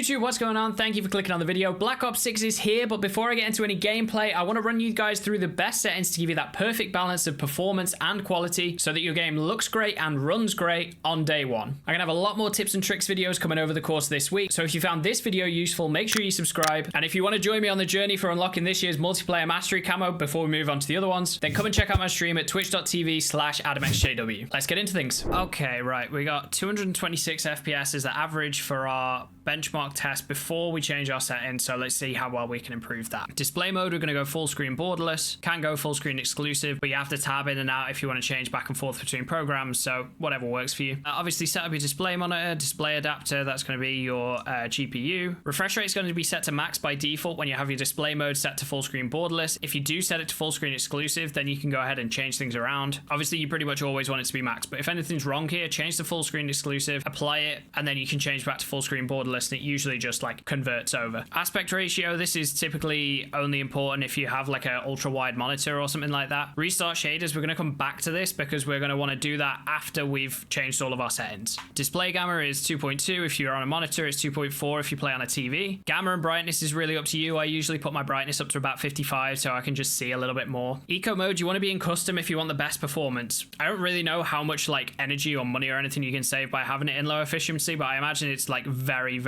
YouTube, what's going on? Thank you for clicking on the video. Black Ops 6 is here, but before I get into any gameplay, I want to run you guys through the best settings to give you that perfect balance of performance and quality so that your game looks great and runs great on day one. I'm gonna have a lot more tips and tricks videos coming over the course of this week, so if you found this video useful, make sure you subscribe. And if you want to join me on the journey for unlocking this year's multiplayer mastery camo before we move on to the other ones, then come and check out my stream at twitch.tv/AdamXJW. Let's get into things. Okay, right, we got 226 FPS as the average for our benchmark test before we change our settings, so let's see how well we can improve that. Display mode, we're going to go full screen borderless, can go full screen exclusive, but you have to tab in and out if you want to change back and forth between programs, so whatever works for you. Obviously set up your display monitor, display adapter, that's going to be your GPU. Refresh rate is going to be set to max by default when you have your display mode set to full screen borderless. If you do set it to full screen exclusive, then you can go ahead and change things around. Obviously you pretty much always want it to be max, but if anything's wrong here, change to full screen exclusive, apply it, and then you can change back to full screen borderless, and it usually just like converts over. Aspect ratio, this is typically only important if you have like an ultra wide monitor or something like that. Restart shaders, we're going to come back to this because we're going to want to do that after we've changed all of our settings. Display gamma is 2.2 if you're on a monitor, it's 2.4 if you play on a TV. Gamma and brightness is really up to you. I usually put my brightness up to about 55 so I can just see a little bit more. Eco mode, you want to be in custom if you want the best performance. I don't really know how much like energy or money or anything you can save by having it in low efficiency, but I imagine it's like very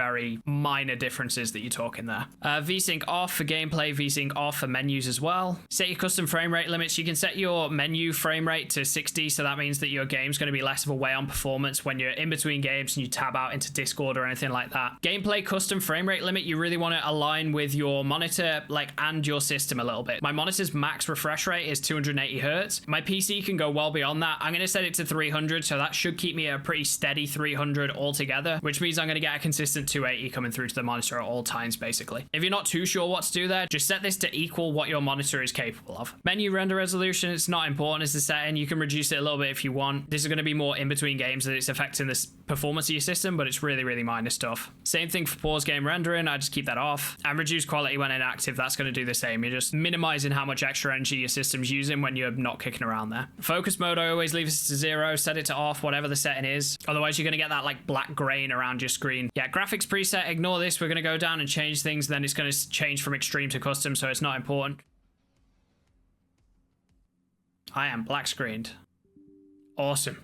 minor differences that you're talking there. VSync off for gameplay, VSync off for menus as well. Set your custom frame rate limits. You can set your menu frame rate to 60, so that means that your game's going to be less of a weigh on performance when you're in between games and you tab out into Discord or anything like that. Gameplay custom frame rate limit, you really want to align with your monitor and your system a little bit. My monitor's max refresh rate is 280 hertz. My PC can go well beyond that. I'm going to set it to 300, so that should keep me a pretty steady 300 altogether, which means I'm going to get a consistent 280 coming through to the monitor at all times, basically. If you're not too sure what to do there, just set this to equal what your monitor is capable of. Menu render resolution, it's not important as a setting. You can reduce it a little bit if you want. This is going to be more in between games that it's affecting the performance of your system, but it's really minor stuff. Same thing for pause game rendering, I just keep that off. And reduce quality when inactive, that's going to do the same. You're just minimizing how much extra energy your system's using when you're not kicking around there. Focus mode, I always leave this to 0, set it to off, whatever the setting is. Otherwise you're going to get that like black grain around your screen. Yeah, graphics preset, ignore this. We're going to go down and change things, then it's going to change from extreme to custom, so it's not important. I am black screened. Awesome.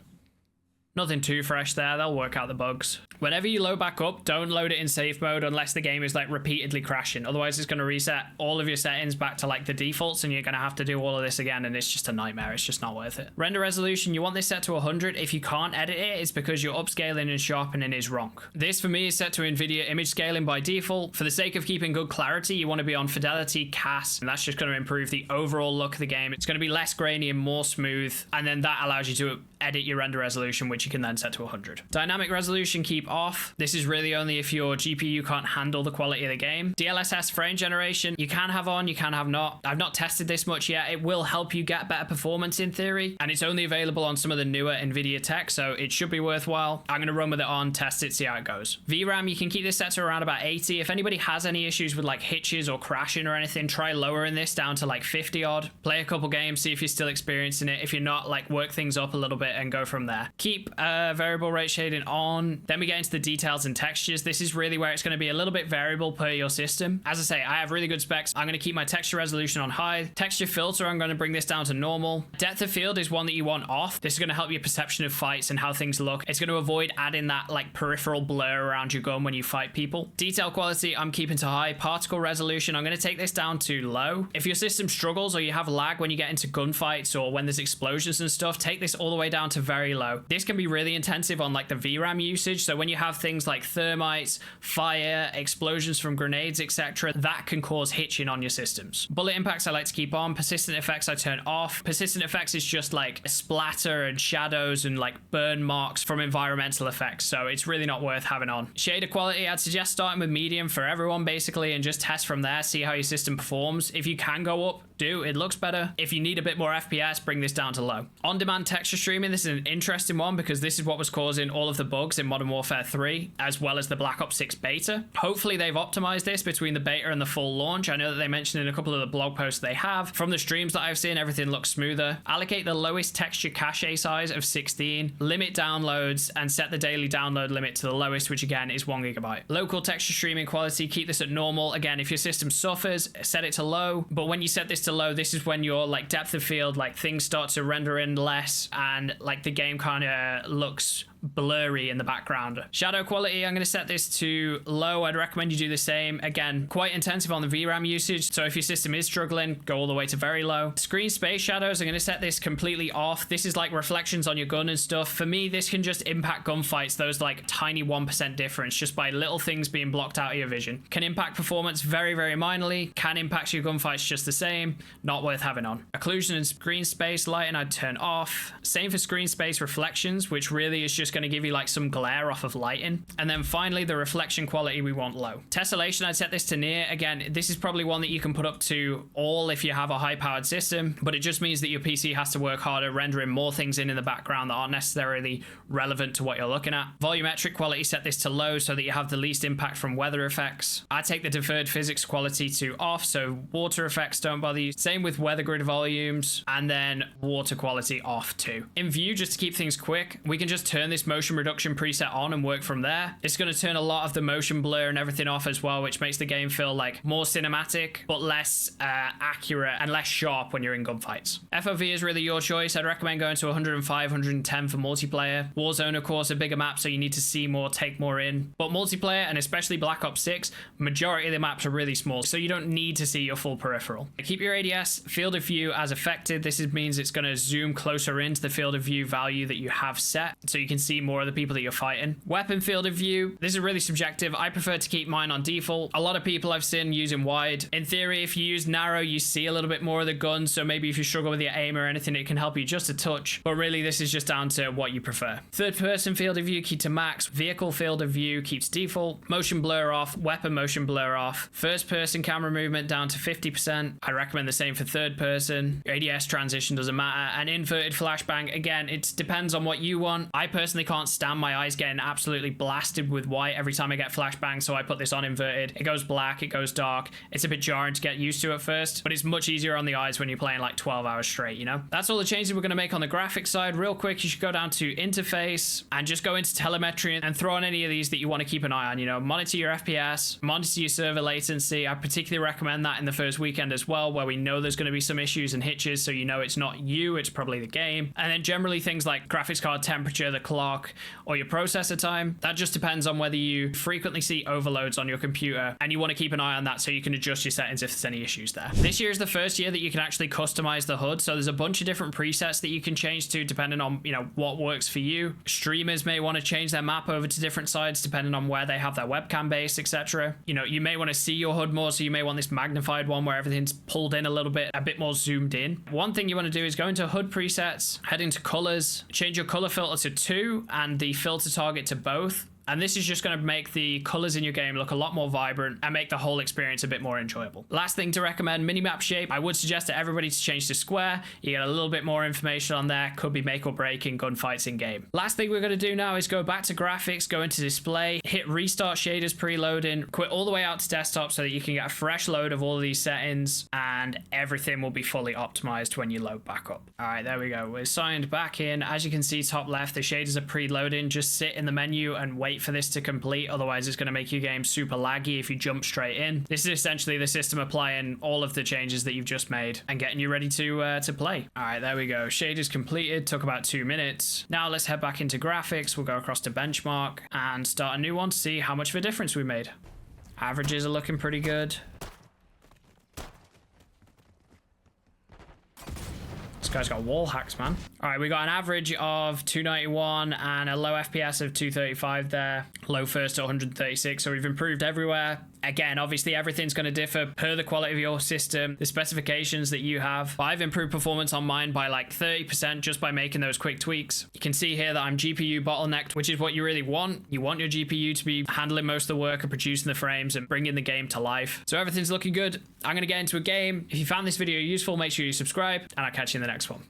Nothing too fresh there, they'll work out the bugs. Whenever you load back up, don't load it in safe mode unless the game is like repeatedly crashing. Otherwise it's going to reset all of your settings back to like the defaults and you're going to have to do all of this again, and it's just a nightmare. It's just not worth it. Render resolution, you want this set to 100. If you can't edit it, it's because your upscaling and sharpening is wrong. This for me is set to NVIDIA image scaling by default. For the sake of keeping good clarity, you want to be on fidelity, CAS, and that's just going to improve the overall look of the game. It's going to be less grainy and more smooth, and then that allows you to edit your render resolution, which you can then set to 100. Dynamic resolution, keep off. This is really only if your GPU can't handle the quality of the game. DLSS frame generation, you can have on, you can have not. I've not tested this much yet. It will help you get better performance in theory, and it's only available on some of the newer NVIDIA tech, so it should be worthwhile. I'm going to run with it on, test it, see how it goes. VRAM, you can keep this set to around about 80. If anybody has any issues with like hitches or crashing or anything, try lowering this down to like 50 odd. Play a couple games, see if you're still experiencing it. If you're not, like work things up a little bit and go from there. Keep variable rate shading on. Then we get into the details and textures. This is really where it's going to be a little bit variable per your system. As I say, I have really good specs. I'm going to keep my texture resolution on high. Texture filter, I'm going to bring this down to normal. Depth of field is one that you want off. This is going to help your perception of fights and how things look. It's going to avoid adding that like peripheral blur around your gun when you fight people. Detail quality, I'm keeping to high. Particle resolution, I'm going to take this down to low. If your system struggles or you have lag when you get into gunfights or when there's explosions and stuff, take this all the way down to very low. This can be really intensive on like the VRAM usage, so when you have things like thermites, fire, explosions from grenades, etc., that can cause hitching on your systems. Bullet impacts I like to keep on. Persistent effects I turn off. Persistent effects is just like splatter and shadows and like burn marks from environmental effects, so it's really not worth having on. Shader quality, I'd suggest starting with medium for everyone basically and just test from there, see how your system performs. If you can go up, do. It looks better. If you need a bit more FPS, bring this down to low. On-demand texture streaming, this is an interesting one because this is what was causing all of the bugs in Modern Warfare 3, as well as the Black Ops 6 beta. Hopefully they've optimized this between the beta and the full launch. I know that they mentioned in a couple of the blog posts they have. From the streams that I've seen, everything looks smoother. Allocate the lowest texture cache size of 16, limit downloads, and set the daily download limit to the lowest, which again is 1 GB. Local texture streaming quality, keep this at normal. Again, if your system suffers, set it to low. But when you set this to low, this is when your like depth of field, like things start to render in less and like the game kind of looks blurry in the background. Shadow quality, I'm going to set this to low. I'd recommend you do the same. Again, quite intensive on the VRAM usage, so if your system is struggling, go all the way to very low. Screen space shadows, I'm going to set this completely off. This is like reflections on your gun and stuff. For me, this can just impact gunfights, those like tiny 1% difference just by little things being blocked out of your vision. Can impact performance very, very minorly, can impact your gunfights just the same, not worth having on. Occlusion and screen space lighting, I'd turn off. Same for screen space reflections, which really is just going to give you like some glare off of lighting. And then finally, the reflection quality we want low. Tessellation, I'd set this to near. Again, this is probably one that you can put up to all if you have a high powered system, but it just means that your PC has to work harder rendering more things in the background that aren't necessarily relevant to what you're looking at. Volumetric quality, set this to low so that you have the least impact from weather effects. I take the deferred physics quality to off, so water effects don't bother you. Same with weather grid volumes, and then water quality off too. In view, just to keep things quick, we can just turn this motion reduction preset on and work from there. It's going to turn a lot of the motion blur and everything off as well, which makes the game feel like more cinematic but less accurate and less sharp when you're in gunfights. FOV is really your choice. I'd recommend going to 105, 110 for multiplayer. Warzone, of course, a bigger map, so you need to see more, take more in. But multiplayer, and especially Black Ops 6, majority of the maps are really small, so you don't need to see your full peripheral. Keep your ADS field of view as affected. This means it's going to zoom closer into the field of view value that you have set, so you can see more of the people that you're fighting. Weapon field of view, this is really subjective. I prefer to keep mine on default. A lot of people I've seen using wide. In theory, if you use narrow, you see a little bit more of the gun, so maybe if you struggle with your aim or anything, it can help you just a touch, but really this is just down to what you prefer. Third person field of view, keep to max. Vehicle field of view keeps default. Motion blur off. Weapon motion blur off. First person camera movement down to 50%. I recommend the same for third person. ADS transition doesn't matter. And inverted flashbang, again, it depends on what you want. I personally can't stand my eyes getting absolutely blasted with white every time I get flashbang, so I put this on inverted. It goes black, it goes dark. It's a bit jarring to get used to at first, but it's much easier on the eyes when you're playing like 12 hours straight, you know? That's all the changes we're going to make on the graphics side. Real quick, you should go down to interface and just go into telemetry and throw on any of these that you want to keep an eye on. You know, monitor your FPS, monitor your server latency. I particularly recommend that in the first weekend as well, where we know there's going to be some issues and hitches, so you know it's not you, it's probably the game. And then generally things like graphics card temperature, the clock, or your processor time. That just depends on whether you frequently see overloads on your computer, and you want to keep an eye on that so you can adjust your settings if there's any issues there. This year is the first year that you can actually customize the HUD, so there's a bunch of different presets that you can change to depending on, you know, what works for you. Streamers may want to change their map over to different sides depending on where they have their webcam base, etc. You know, you may want to see your HUD more, so you may want this magnified one where everything's pulled in a bit more zoomed in. One thing you want to do is go into HUD presets, head into colors, change your color filter to 2 and the filter target to both. And this is just going to make the colors in your game look a lot more vibrant and make the whole experience a bit more enjoyable. Last thing to recommend, minimap shape. I would suggest to everybody to change to square. You get a little bit more information on there. Could be make or break in gunfights in game. Last thing we're going to do now is go back to graphics, go into display, hit restart shaders preloading, quit all the way out to desktop so that you can get a fresh load of all of these settings, and everything will be fully optimized when you load back up. All right, there we go. We're signed back in. As you can see, top left, the shaders are preloading. Just sit in the menu and wait for this to complete, otherwise it's going to make your game super laggy if you jump straight in. This is essentially the system applying all of the changes that you've just made and getting you ready to play. All right, there we go. Shaders completed, took about 2 minutes. Now let's head back into graphics. We'll go across to benchmark and start a new one to see how much of a difference we made. Averages are looking pretty good. This guy's got wall hacks, man. All right, we got an average of 291 and a low FPS of 235 there. Low first at 136, so we've improved everywhere. Again, obviously everything's going to differ per the quality of your system, the specifications that you have. I've improved performance on mine by like 30% just by making those quick tweaks. You can see here that I'm GPU bottlenecked, which is what you really want. You want your GPU to be handling most of the work and producing the frames and bringing the game to life. So everything's looking good. I'm going to get into a game. If you found this video useful, make sure you subscribe, and I'll catch you in the next one.